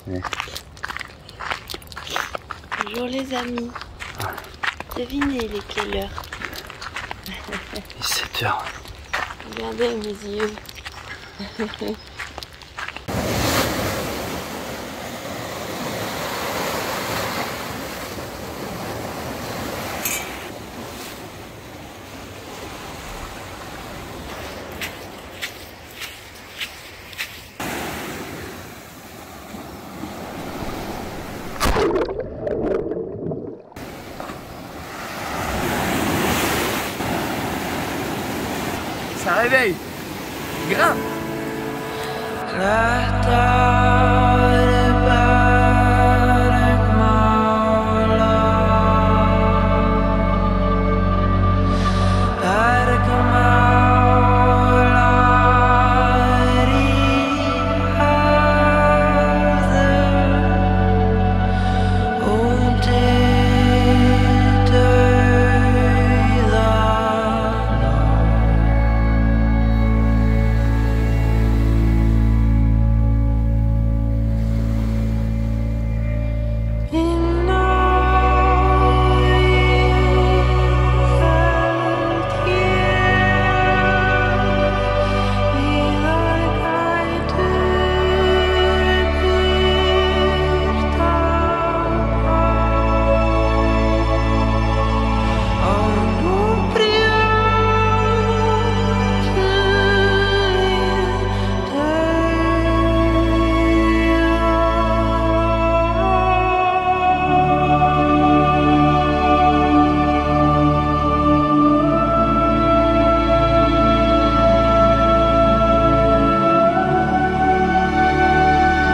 Ouais. Bonjour les amis. Devinez, il est quelle heure? Il est 7 heures. Regardez mes yeux. Ça réveille. Grimpe.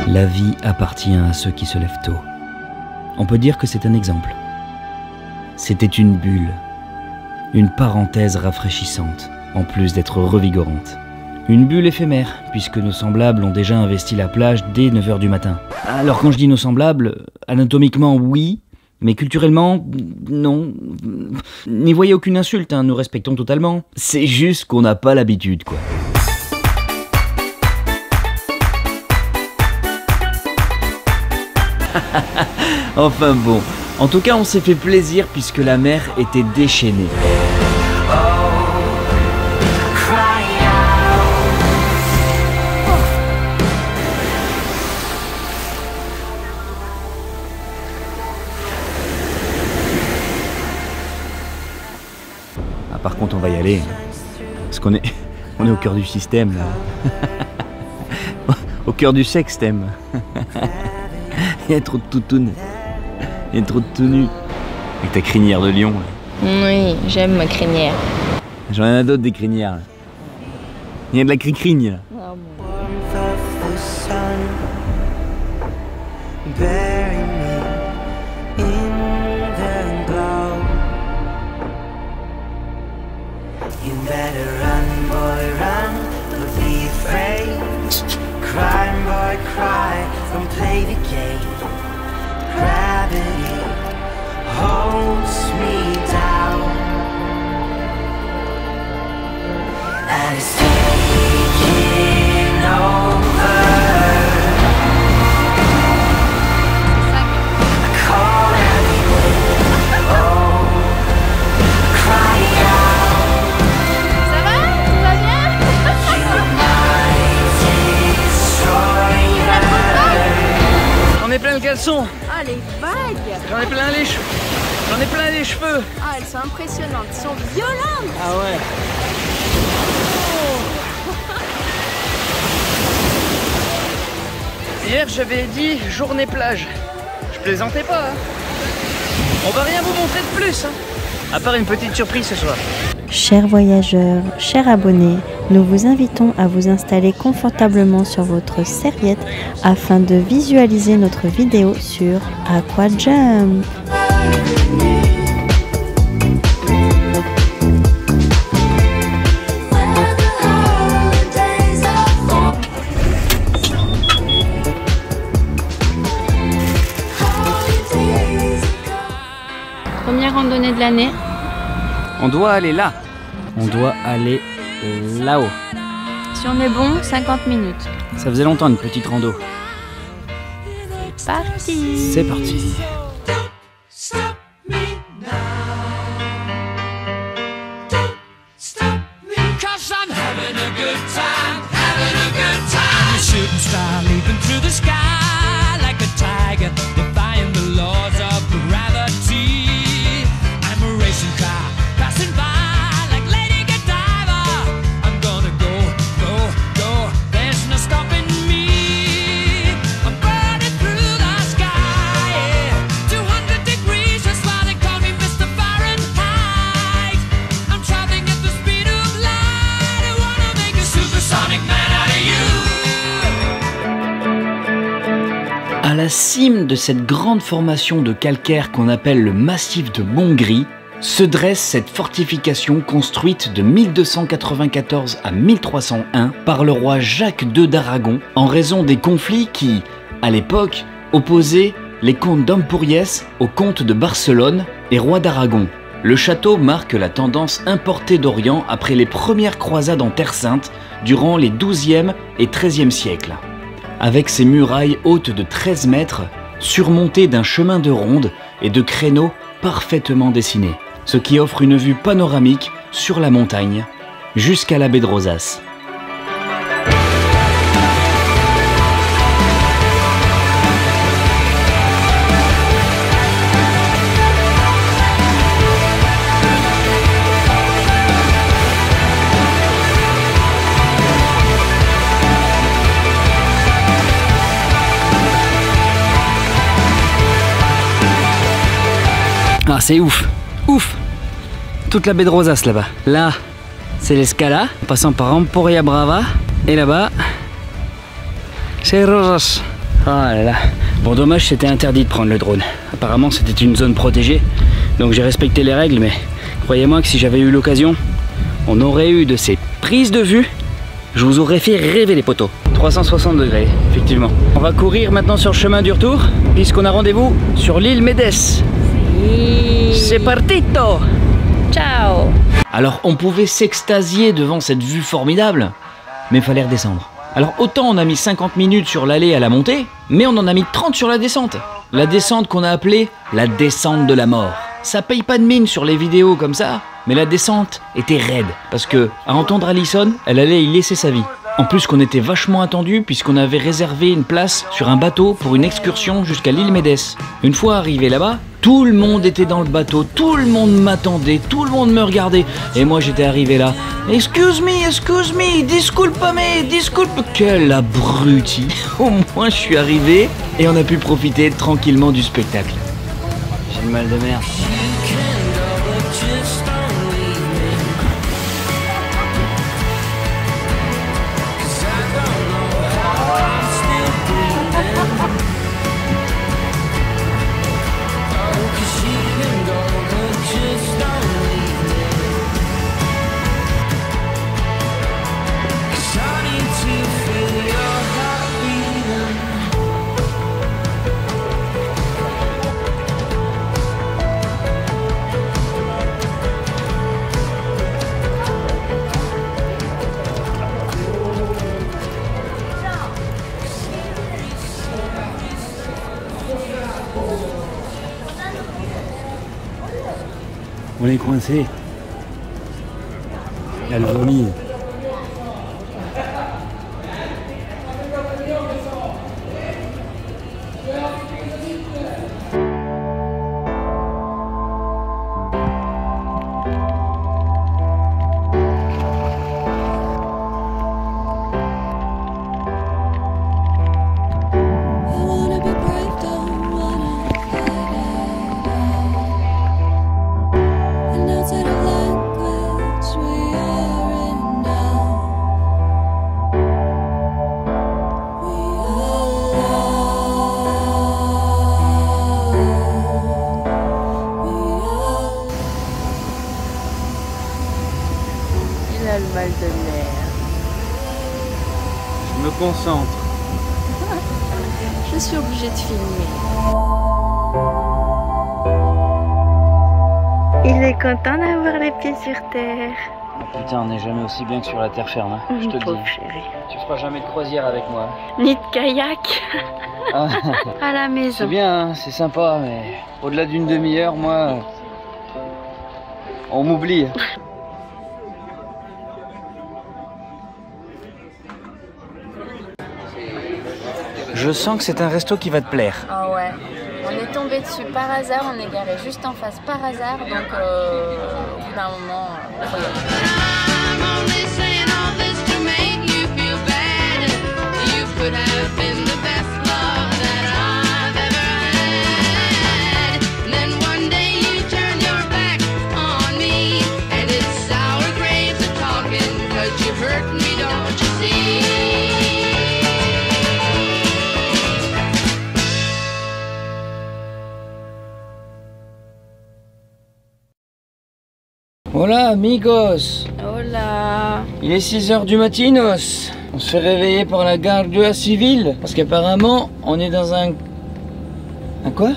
La vie appartient à ceux qui se lèvent tôt. On peut dire que c'est un exemple. C'était une bulle, une parenthèse rafraîchissante, en plus d'être revigorante. Une bulle éphémère, puisque nos semblables ont déjà investi la plage dès 9h du matin. Alors quand je dis nos semblables, anatomiquement oui, mais culturellement, non. N'y voyez aucune insulte, nous respectons totalement. C'est juste qu'on n'a pas l'habitude, quoi. Enfin bon, en tout cas on s'est fait plaisir puisque la mer était déchaînée. Ah, par contre on va y aller, parce qu'on est au cœur du système là. Au cœur du sextème. Il y a trop de toutounes. Il y a trop de tout nus. Avec ta crinière de lion. Là. Oui, j'aime ma crinière. J'en ai d'autres des crinières. Là. Il y a de la cricrigne là. Oh, bon. Crime boy, cry, don't play the game. Gravity holds me down, and it's taking over. I call everywhere, oh, cry out. Ça va? Tout va bien? J'en ai plein le caleçon. Ah, les vagues! J'en ai plein les cheveux. J'en ai plein les cheveux. Ah, elles sont impressionnantes, elles sont violentes! Ah ouais. Hier j'avais dit journée plage. Je plaisantais pas. On va rien vous montrer de plus. À part une petite surprise ce soir. Chers voyageurs, chers abonnés, nous vous invitons à vous installer confortablement sur votre serviette afin de visualiser notre vidéo sur Aquajump. Première randonnée de l'année. On doit aller là. On doit aller là-haut. Si on est bon, 50 minutes. Ça faisait longtemps une petite rando. parti. C'est parti. Stop me now. Don't stop me. 'Cause I'm having a good time, having a good time. A shooting star leaping through the sky like a tiger, defying the laws of gravity. I'm a racing car passing by like Lady Godiva. I'm gonna go, go, go. There's no stopping me. I'm burning through the sky, yeah. 200 degrees, that's why they call me Mr. Fahrenheit. I'm traveling at the speed of light. I wanna make a supersonic man out of you. À la cime de cette grande formation de calcaire qu'on appelle le massif de Montgris, se dresse cette fortification construite de 1294 à 1301 par le roi Jacques II d'Aragon en raison des conflits qui, à l'époque, opposaient les comtes d'Empúries aux comtes de Barcelone et rois d'Aragon. Le château marque la tendance importée d'Orient après les premières croisades en Terre Sainte durant les XIIe et XIIIe siècles. Avec ses murailles hautes de 13 mètres, surmontées d'un chemin de ronde et de créneaux parfaitement dessinés, ce qui offre une vue panoramique sur la montagne jusqu'à la baie de Rosas. Ah, c'est ouf, ouf. Toute la baie de Rosas là-bas. Là, c'est l'Escala, en passant par Emporia Brava. Et là-bas, c'est Rosas. Oh là là. Bon, dommage, c'était interdit de prendre le drone. Apparemment, c'était une zone protégée. Donc j'ai respecté les règles, mais croyez-moi que si j'avais eu l'occasion, on aurait eu de ces prises de vue. Je vous aurais fait rêver les poteaux. 360 degrés, effectivement. On va courir maintenant sur le chemin du retour, puisqu'on a rendez-vous sur l'île Médès. C'est partito! Ciao. Alors on pouvait s'extasier devant cette vue formidable, mais il fallait redescendre. Alors autant on a mis 50 minutes sur l'allée à la montée, mais on en a mis 30 sur la descente. La descente qu'on a appelée la descente de la mort. Ça paye pas de mine sur les vidéos comme ça, mais la descente était raide, parce que, à entendre Alison, elle allait y laisser sa vie. En plus qu'on était vachement attendu puisqu'on avait réservé une place sur un bateau pour une excursion jusqu'à l'île Médès. Une fois arrivé là-bas, tout le monde était dans le bateau, tout le monde m'attendait, tout le monde me regardait. Et moi j'étais arrivé là. Excuse me, disculpe. Quel abruti. Au moins je suis arrivé et on a pu profiter tranquillement du spectacle. J'ai le mal de mer. On est coincé. Il y a le vomi. Le mal de mer. Je me concentre. Je suis obligée de filmer. Il est content d'avoir les pieds sur terre. Oh, putain, on n'est jamais aussi bien que sur la terre ferme, hein, je te le Pauvre dis. chérie. Tu feras jamais de croisière avec moi. Ni de kayak Ah, à la c'est maison. bien, hein, c'est sympa, mais au-delà d'une demi-heure, moi, on m'oublie. Je sens que c'est un resto qui va te plaire. Ah ouais. On est tombé dessus par hasard, on est garé juste en face par hasard, donc au bout d'un moment, faut y aller. I'm only saying all this to make you feel bad. You could have been the best love that I've ever had. And then one day you turn your back on me, and it's sour grapes a talking, 'cause you hurt me, don't you see? Voilà, amigos. Hola. Il est 6h du matinos. On se fait réveiller par la Guardia Civile. Parce qu'apparemment, on est dans un... Un quoi?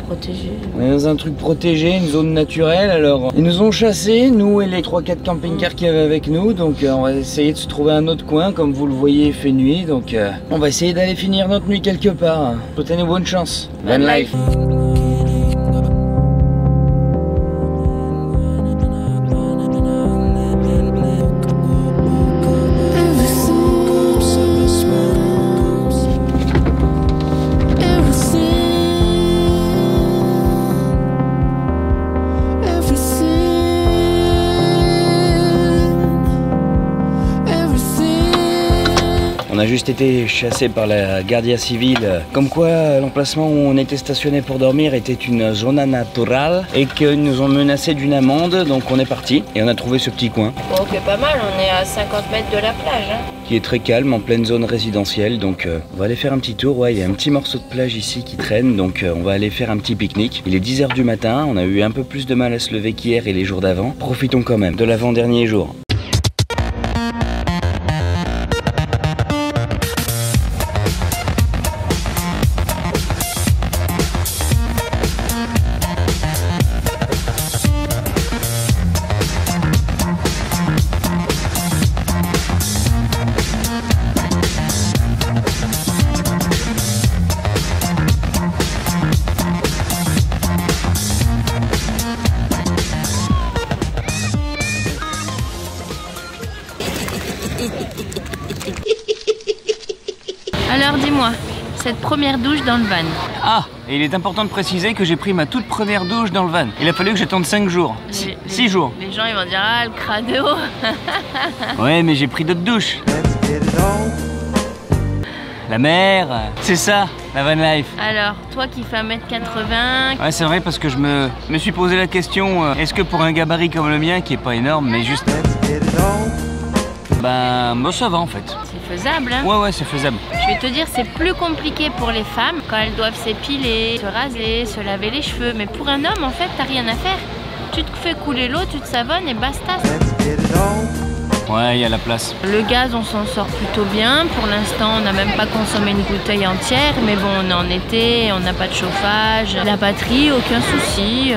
Protégé. On est dans un truc protégé, une zone naturelle. Alors, ils nous ont chassés, nous et les 3-4 camping-cars qu'il y avait avec nous. Donc, on va essayer de se trouver un autre coin. Comme vous le voyez, il fait nuit. Donc, on va essayer d'aller finir notre nuit quelque part. Souhaitez-nous bonne chance. Bonne life. On a juste été chassé par la Guardia Civile, comme quoi l'emplacement où on était stationné pour dormir était une zona naturale et qu'ils nous ont menacé d'une amende, donc on est parti et on a trouvé ce petit coin Bon, ok, pas mal, on est à 50 mètres de la plage. Hein. qui est très calme en pleine zone résidentielle, donc on va aller faire un petit tour. Ouais, il y a un petit morceau de plage ici qui traîne, donc on va aller faire un petit pique-nique. Il est 10h du matin, on a eu un peu plus de mal à se lever qu'hier et les jours d'avant. Profitons quand même de l'avant-dernier jour. Alors dis-moi, cette première douche dans le van. Ah, et il est important de préciser que j'ai pris ma toute première douche dans le van. Il a fallu que j'attende 5 jours. 6 jours. Les gens ils vont dire ah le crado. Ouais, mais j'ai pris d'autres douches. La mer, c'est ça, la van life. Alors, toi qui fais 1m80... Ouais, c'est vrai parce que je me suis posé la question, est-ce que pour un gabarit comme le mien, qui est pas énorme, mais juste... Ben, moi ça va en fait. C'est faisable, hein? Ouais, c'est faisable. Je vais te dire, c'est plus compliqué pour les femmes quand elles doivent s'épiler, se raser, se laver les cheveux. Mais pour un homme, en fait, t'as rien à faire. Tu te fais couler l'eau, tu te savonnes et basta. Ouais, il y a la place. Le gaz, on s'en sort plutôt bien. Pour l'instant, on n'a même pas consommé une bouteille entière. Mais bon, on est en été, on n'a pas de chauffage. La batterie, aucun souci.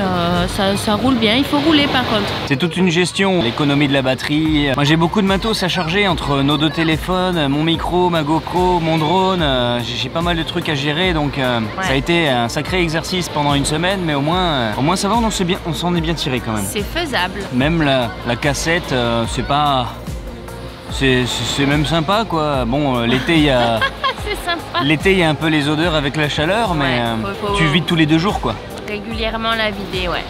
Ça roule bien. Il faut rouler par contre. C'est toute une gestion, l'économie de la batterie. Moi, j'ai beaucoup de matos à charger entre nos deux téléphones, mon micro, ma GoPro, mon drone. J'ai pas mal de trucs à gérer, donc ça a été un sacré exercice pendant une semaine. Mais au moins ça va, on s'en est bien tiré quand même. C'est faisable. Même la cassette, c'est pas... C'est même sympa quoi. Bon, l'été il y a... C'est sympa. L'été il y a un peu les odeurs avec la chaleur, mais faut... tu vides tous les 2 jours quoi. Régulièrement la vider, ouais.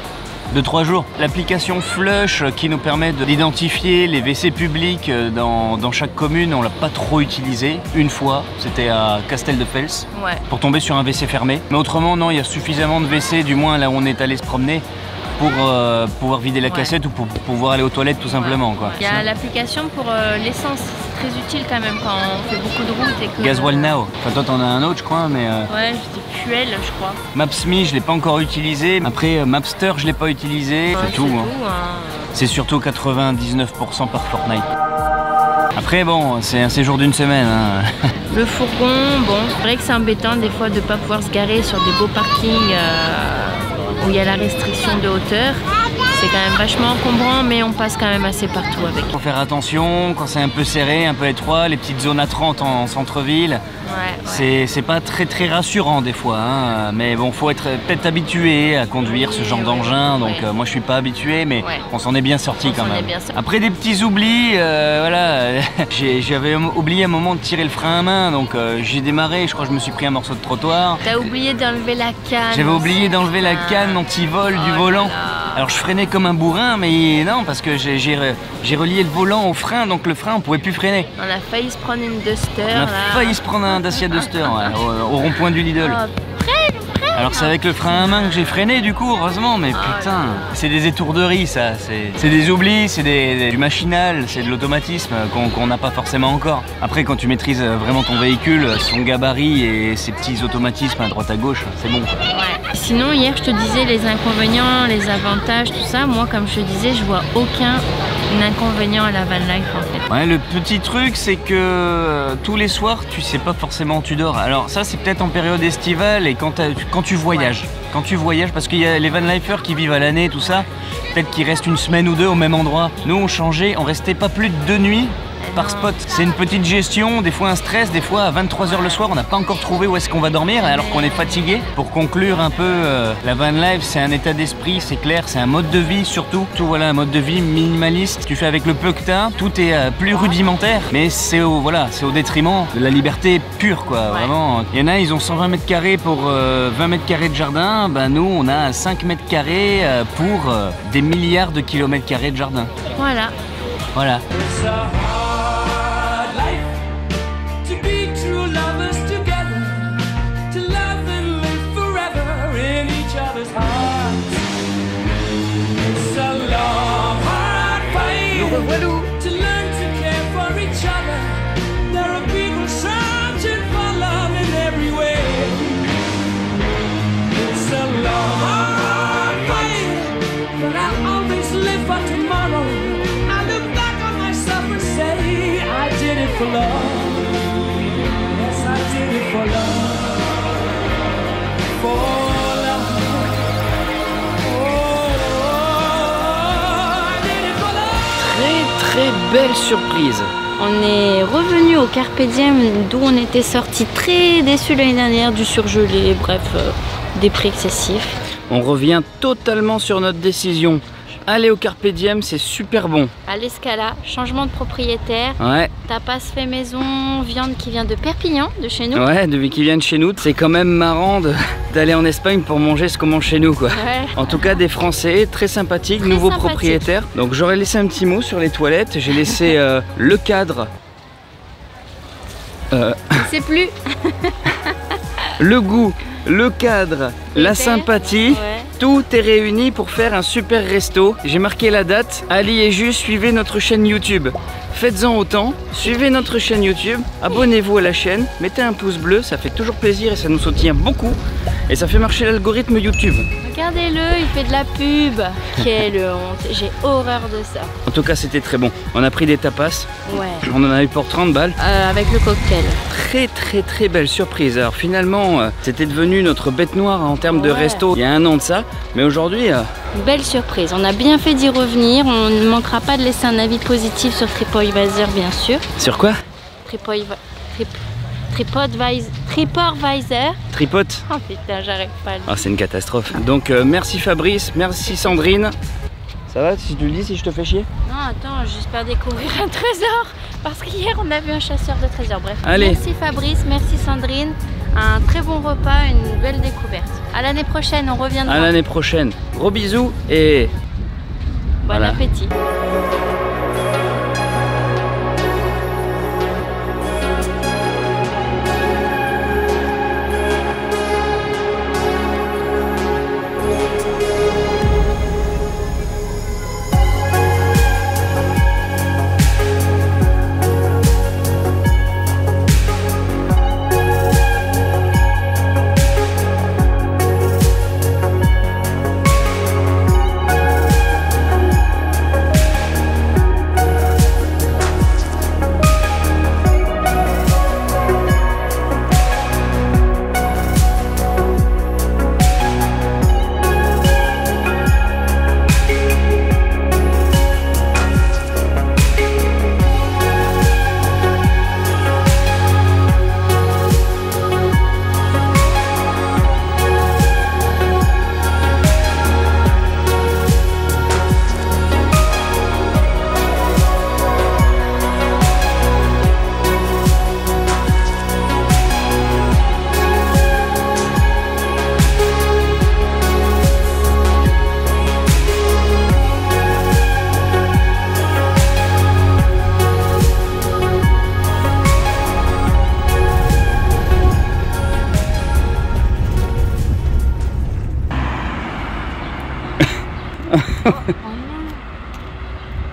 2-3 jours. L'application Flush qui nous permet d'identifier les WC publics dans chaque commune, on l'a pas trop utilisé. Une fois, c'était à Castel de Fels, pour tomber sur un WC fermé. Mais autrement, non, il y a suffisamment de WC, du moins là où on est allé se promener, pour pouvoir vider la cassette ou pour pouvoir aller aux toilettes tout simplement quoi. Il y a l'application pour l'essence, c'est très utile quand même quand on fait beaucoup de route et que... Gasoil Now. Enfin toi t'en as un autre je crois mais... Ouais, c'était Fuel je crois. Maps.me je l'ai pas encore utilisé. Après Mapster je l'ai pas utilisé. C'est tout. C'est surtout 99% par Fortnite. Après bon, c'est un séjour d'une semaine. Hein. Le fourgon, bon, c'est vrai que c'est embêtant des fois de pas pouvoir se garer sur des beaux parkings où il y a la restriction de hauteur. C'est quand même vachement encombrant, mais on passe quand même assez partout avec. Faut faire attention quand c'est un peu serré, un peu étroit, les petites zones à 30 en centre-ville. Ouais. C'est pas très rassurant des fois, hein. Mais bon, faut être peut-être habitué à conduire ce genre d'engin. Donc moi je suis pas habitué, mais on s'en est bien sorti quand même. Après des petits oublis, voilà, j'avais oublié un moment de tirer le frein à main, donc j'ai démarré, je crois que je me suis pris un morceau de trottoir. T'as oublié d'enlever la canne. J'avais oublié d'enlever la canne anti-vol du volant. Alors je freinais comme un bourrin, mais non, parce que j'ai relié le volant au frein, donc le frein on pouvait plus freiner. On a failli se prendre une Duster. On a failli se prendre un Dacia Duster au rond-point du Lidl. Alors c'est avec le frein à main que j'ai freiné du coup, heureusement, mais putain, c'est des étourderies ça, c'est des oublis, c'est du machinal, c'est de l'automatisme qu'on n'a pas forcément encore. Après quand tu maîtrises vraiment ton véhicule, son gabarit et ses petits automatismes à droite à gauche, c'est bon. Ouais. Sinon hier je te disais les inconvénients, les avantages, tout ça, moi comme je te disais je vois aucun inconvénient à la van life en fait. Ouais, le petit truc c'est que tous les soirs tu sais pas forcément où tu dors. Alors ça c'est peut-être en période estivale et quand tu voyages. Ouais. Quand tu voyages, parce qu'il y a les van lifers qui vivent à l'année, tout ça, peut-être qu'ils restent une semaine ou deux au même endroit. Nous on changeait, on restait pas plus de 2 nuits par spot. C'est une petite gestion, des fois un stress, des fois à 23 h le soir on n'a pas encore trouvé où est-ce qu'on va dormir alors qu'on est fatigué. Pour conclure un peu, la van life c'est un état d'esprit, c'est clair, c'est un mode de vie surtout. Tout voilà, un mode de vie minimaliste. Tu fais avec le peu que t'as, tout est plus rudimentaire, mais c'est au détriment de la liberté pure quoi, vraiment. Il y en a, ils ont 120 mètres carrés pour 20 mètres carrés de jardin, ben nous on a 5 mètres carrés pour des milliards de kilomètres carrés de jardin. Voilà. Voilà. For love, yes I did it for love, for love, I did it for love. Très belle surprise. On est revenu au Carpe Diem d'où on était sorti très déçus l'année dernière, du surgelé, bref, des prix excessifs. On revient totalement sur notre décision. Aller au Carpe Diem, c'est super bon. À l'Escala, changement de propriétaire. Ouais. Tapas fait maison, viande qui vient de Perpignan, de chez nous. Ouais, depuis qu'ils viennent chez nous. C'est quand même marrant d'aller en Espagne pour manger ce qu'on mange chez nous, quoi. Ouais. En tout cas, des Français très sympathiques, nouveaux propriétaires. Donc j'aurais laissé un petit mot sur les toilettes. J'ai laissé le cadre. C'est plus. Le goût, le cadre, la sympathie. Ouais. Tout est réuni pour faire un super resto. J'ai marqué la date. Ali et Jus, suivez notre chaîne YouTube. Faites-en autant. Suivez notre chaîne YouTube. Abonnez-vous à la chaîne. Mettez un pouce bleu. Ça fait toujours plaisir et ça nous soutient beaucoup. Et ça fait marcher l'algorithme YouTube. Regardez-le, il fait de la pub. Quelle honte. J'ai horreur de ça. En tout cas, c'était très bon. On a pris des tapas. Ouais. On en a eu pour 30 balles. Avec le cocktail. Très belle surprise. Alors finalement, c'était devenu notre bête noire en termes de resto il y a 1 an de ça. Mais aujourd'hui... Belle surprise. On a bien fait d'y revenir. On ne manquera pas de laisser un avis positif sur TripAdvisor, bien sûr. Sur quoi? TripAdvisor. Tripote. Oh putain, j'arrive pas à le dire. Ah, c'est une catastrophe. Donc merci Fabrice, merci Sandrine. Ça va si tu le dis, si je te fais chier? Non, attends, j'espère découvrir un trésor. Parce qu'hier, on a vu un chasseur de trésors. Bref, allez. Merci Fabrice, merci Sandrine. Un très bon repas, une belle découverte. À l'année prochaine, on reviendra. À l'année prochaine. Gros bisous et... Bon appétit.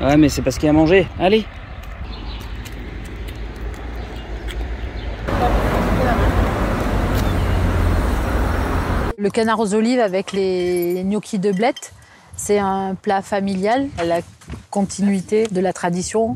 Ouais, mais c'est parce qu'il y a à manger. Allez. Le canard aux olives avec les gnocchis de blettes, c'est un plat familial, la continuité de la tradition.